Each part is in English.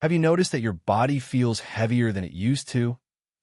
Have you noticed that your body feels heavier than it used to,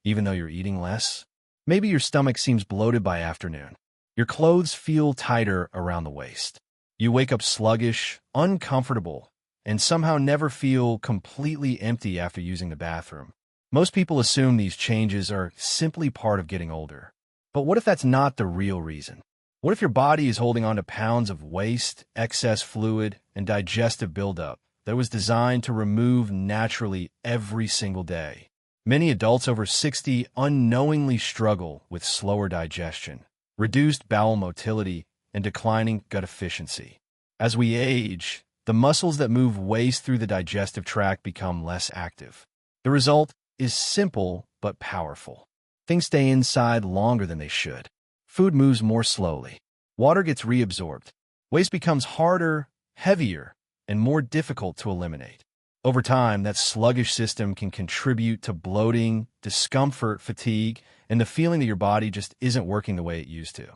even though you're eating less? Maybe your stomach seems bloated by afternoon. Your clothes feel tighter around the waist. You wake up sluggish, uncomfortable, and somehow never feel completely empty after using the bathroom. Most people assume these changes are simply part of getting older. But what if that's not the real reason? What if your body is holding on to pounds of waste, excess fluid, and digestive buildup that was designed to remove naturally every single day? Many adults over 60 unknowingly struggle with slower digestion, reduced bowel motility, and declining gut efficiency. As we age, the muscles that move waste through the digestive tract become less active. The result is simple but powerful. Things stay inside longer than they should. Food moves more slowly. Water gets reabsorbed. Waste becomes harder, heavier, and more difficult to eliminate. Over time, that sluggish system can contribute to bloating, discomfort, fatigue, and the feeling that your body just isn't working the way it used to.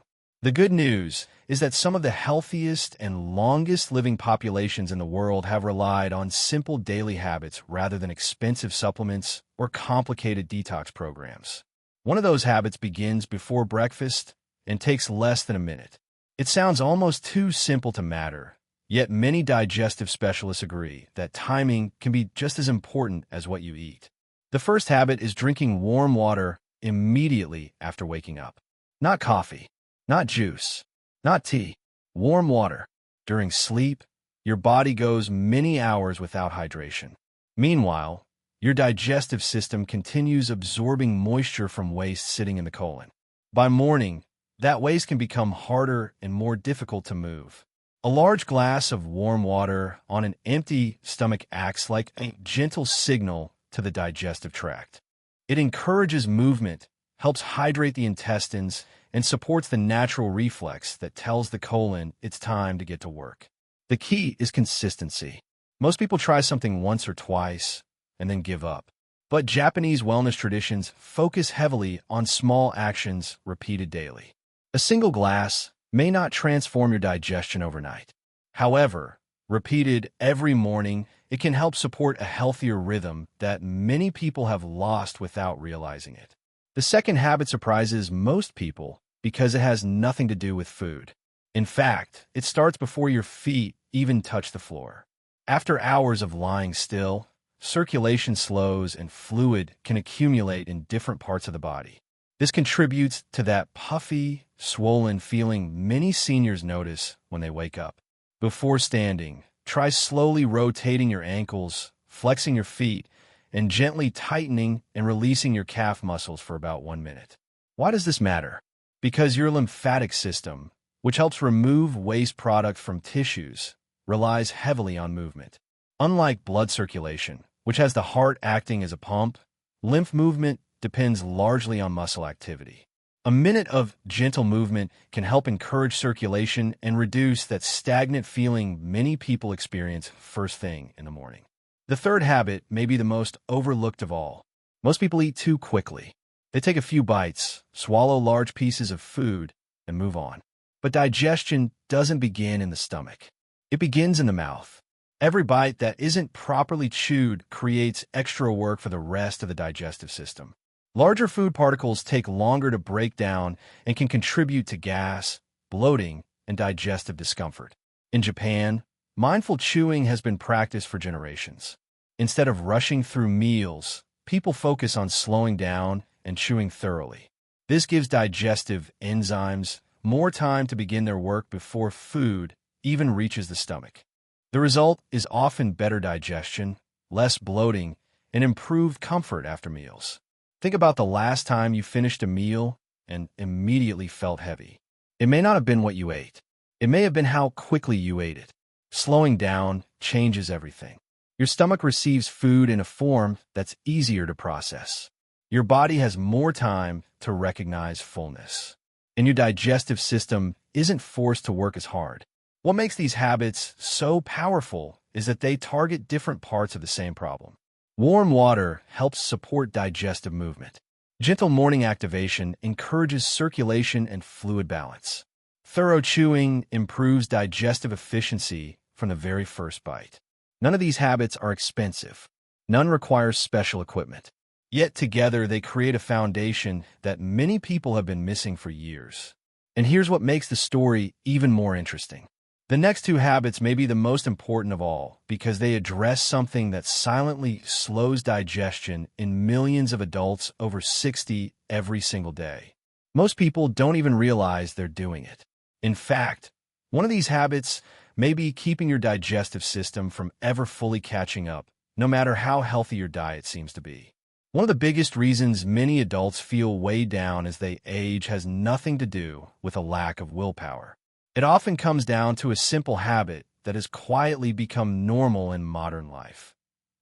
The good news is that some of the healthiest and longest living populations in the world have relied on simple daily habits rather than expensive supplements or complicated detox programs. One of those habits begins before breakfast and takes less than a minute. It sounds almost too simple to matter, yet many digestive specialists agree that timing can be just as important as what you eat. The first habit is drinking warm water immediately after waking up. Not coffee, not juice, not tea. Warm water. During sleep, your body goes many hours without hydration. Meanwhile, your digestive system continues absorbing moisture from waste sitting in the colon. By morning, that waste can become harder and more difficult to move. A large glass of warm water on an empty stomach acts like a gentle signal to the digestive tract. It encourages movement, helps hydrate the intestines, and supports the natural reflex that tells the colon it's time to get to work. The key is consistency. Most people try something once or twice and then give up. But Japanese wellness traditions focus heavily on small actions repeated daily. A single glass may not transform your digestion overnight. However, repeated every morning, it can help support a healthier rhythm that many people have lost without realizing it. The second habit surprises most people because it has nothing to do with food. In fact, it starts before your feet even touch the floor. After hours of lying still, circulation slows and fluid can accumulate in different parts of the body. This contributes to that puffy, swollen feeling many seniors notice when they wake up. Before standing, try slowly rotating your ankles, flexing your feet, and gently tightening and releasing your calf muscles for about 1 minute. Why does this matter? Because your lymphatic system, which helps remove waste product from tissues, relies heavily on movement. Unlike blood circulation, which has the heart acting as a pump, lymph movement depends largely on muscle activity. A minute of gentle movement can help encourage circulation and reduce that stagnant feeling many people experience first thing in the morning. The third habit may be the most overlooked of all. Most people eat too quickly. They take a few bites, swallow large pieces of food, and move on. But digestion doesn't begin in the stomach. It begins in the mouth. Every bite that isn't properly chewed creates extra work for the rest of the digestive system. Larger food particles take longer to break down and can contribute to gas, bloating, and digestive discomfort. In Japan, mindful chewing has been practiced for generations. Instead of rushing through meals, people focus on slowing down and chewing thoroughly. This gives digestive enzymes more time to begin their work before food even reaches the stomach. The result is often better digestion, less bloating, and improved comfort after meals. Think about the last time you finished a meal and immediately felt heavy. It may not have been what you ate. It may have been how quickly you ate it. Slowing down changes everything. Your stomach receives food in a form that's easier to process. Your body has more time to recognize fullness. And your digestive system isn't forced to work as hard. What makes these habits so powerful is that they target different parts of the same problem. Warm water helps support digestive movement. Gentle morning activation encourages circulation and fluid balance. Thorough chewing improves digestive efficiency from the very first bite. None of these habits are expensive. None requires special equipment. Yet together they create a foundation that many people have been missing for years. And here's what makes the story even more interesting. The next two habits may be the most important of all because they address something that silently slows digestion in millions of adults over 60 every single day. Most people don't even realize they're doing it. In fact, one of these habits may be keeping your digestive system from ever fully catching up, no matter how healthy your diet seems to be. One of the biggest reasons many adults feel weighed down as they age has nothing to do with a lack of willpower. It often comes down to a simple habit that has quietly become normal in modern life: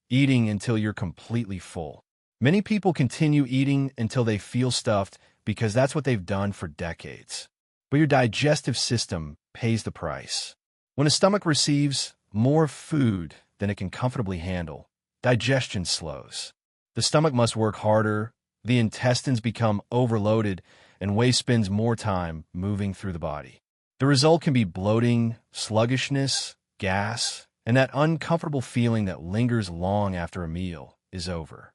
eating until you're completely full. Many people continue eating until they feel stuffed because that's what they've done for decades. But your digestive system pays the price. When a stomach receives more food than it can comfortably handle, digestion slows. The stomach must work harder, the intestines become overloaded, and waste spends more time moving through the body. The result can be bloating, sluggishness, gas, and that uncomfortable feeling that lingers long after a meal is over.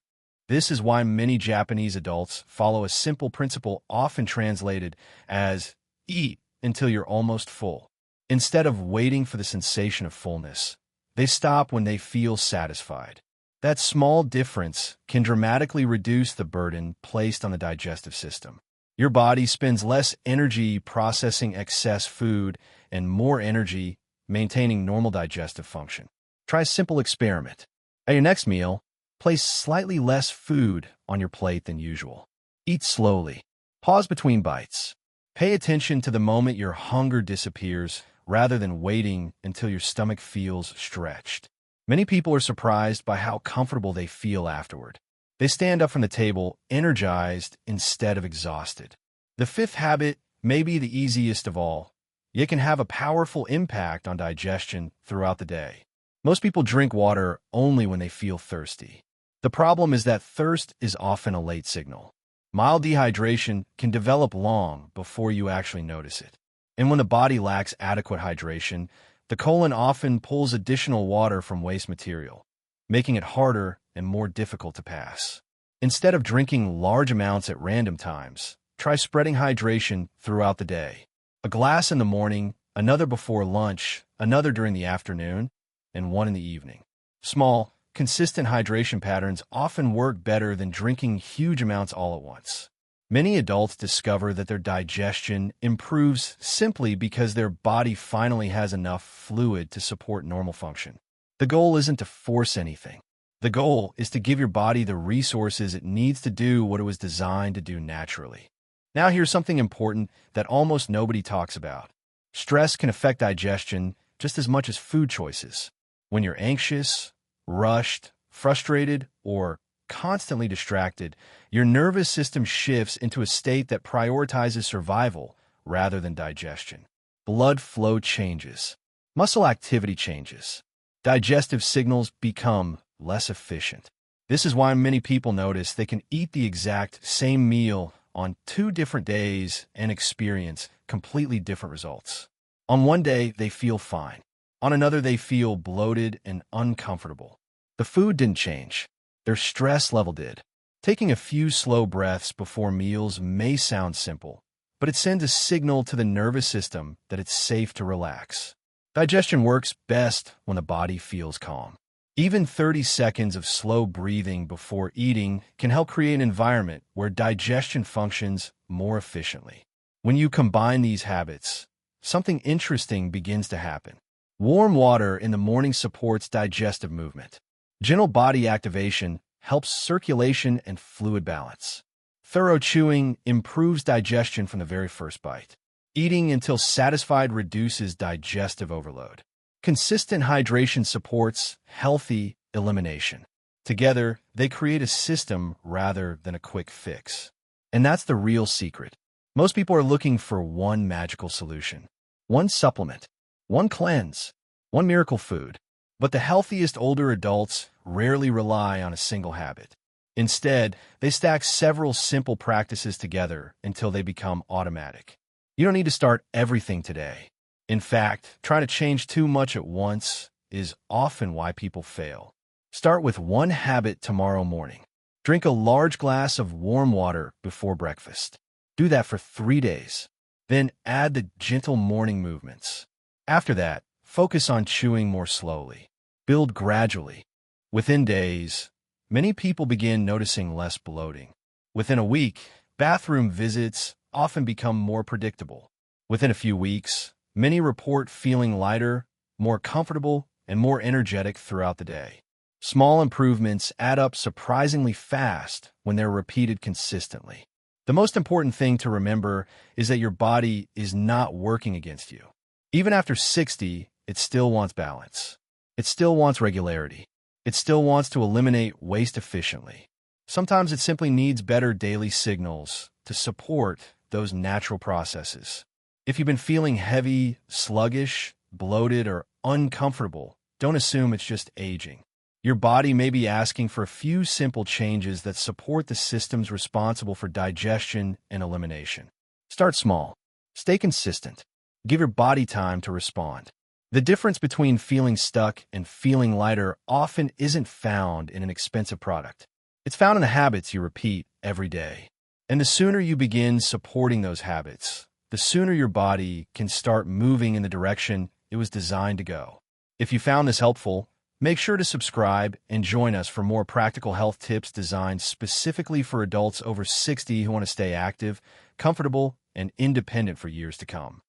This is why many Japanese adults follow a simple principle often translated as eat until you're almost full. Instead of waiting for the sensation of fullness, they stop when they feel satisfied. That small difference can dramatically reduce the burden placed on the digestive system. Your body spends less energy processing excess food and more energy maintaining normal digestive function. Try a simple experiment. At your next meal, place slightly less food on your plate than usual. Eat slowly. Pause between bites. Pay attention to the moment your hunger disappears rather than waiting until your stomach feels stretched. Many people are surprised by how comfortable they feel afterward. They stand up from the table energized instead of exhausted. The fifth habit may be the easiest of all, yet can have a powerful impact on digestion throughout the day. Most people drink water only when they feel thirsty. The problem is that thirst is often a late signal. Mild dehydration can develop long before you actually notice it. And when the body lacks adequate hydration, the colon often pulls additional water from waste material, making it harder and more difficult to pass. Instead of drinking large amounts at random times, try spreading hydration throughout the day. A glass in the morning, another before lunch, another during the afternoon, and one in the evening. Small, consistent hydration patterns often work better than drinking huge amounts all at once. Many adults discover that their digestion improves simply because their body finally has enough fluid to support normal function. The goal isn't to force anything. The goal is to give your body the resources it needs to do what it was designed to do naturally. Now here's something important that almost nobody talks about. Stress can affect digestion just as much as food choices. When you're anxious, rushed, frustrated, or constantly distracted, your nervous system shifts into a state that prioritizes survival rather than digestion. Blood flow changes. Muscle activity changes. Digestive signals become less efficient. This is why many people notice they can eat the exact same meal on 2 different days and experience completely different results. On one day, they feel fine. On another, they feel bloated and uncomfortable. The food didn't change. Their stress level did. Taking a few slow breaths before meals may sound simple, but it sends a signal to the nervous system that it's safe to relax. Digestion works best when the body feels calm. Even 30 seconds of slow breathing before eating can help create an environment where digestion functions more efficiently. When you combine these habits, something interesting begins to happen. Warm water in the morning supports digestive movement. Gentle body activation helps circulation and fluid balance. Thorough chewing improves digestion from the very first bite. Eating until satisfied reduces digestive overload. Consistent hydration supports healthy elimination. Together, they create a system rather than a quick fix. And that's the real secret. Most people are looking for one magical solution, one supplement, one cleanse, one miracle food. But the healthiest older adults rarely rely on a single habit. Instead, they stack several simple practices together until they become automatic. You don't need to start everything today. In fact, trying to change too much at once is often why people fail. Start with one habit tomorrow morning. Drink a large glass of warm water before breakfast. Do that for 3 days. Then add the gentle morning movements. After that, focus on chewing more slowly. Build gradually. Within days, many people begin noticing less bloating. Within a week, bathroom visits often become more predictable. Within a few weeks, many report feeling lighter, more comfortable, and more energetic throughout the day. Small improvements add up surprisingly fast when they're repeated consistently. The most important thing to remember is that your body is not working against you. Even after 60, it still wants balance. It still wants regularity. It still wants to eliminate waste efficiently. Sometimes it simply needs better daily signals to support those natural processes. If you've been feeling heavy, sluggish, bloated, or uncomfortable, don't assume it's just aging. Your body may be asking for a few simple changes that support the systems responsible for digestion and elimination. Start small. Stay consistent. Give your body time to respond. The difference between feeling stuck and feeling lighter often isn't found in an expensive product. It's found in the habits you repeat every day. And the sooner you begin supporting those habits, the sooner your body can start moving in the direction it was designed to go. If you found this helpful, make sure to subscribe and join us for more practical health tips designed specifically for adults over 60 who want to stay active, comfortable, and independent for years to come.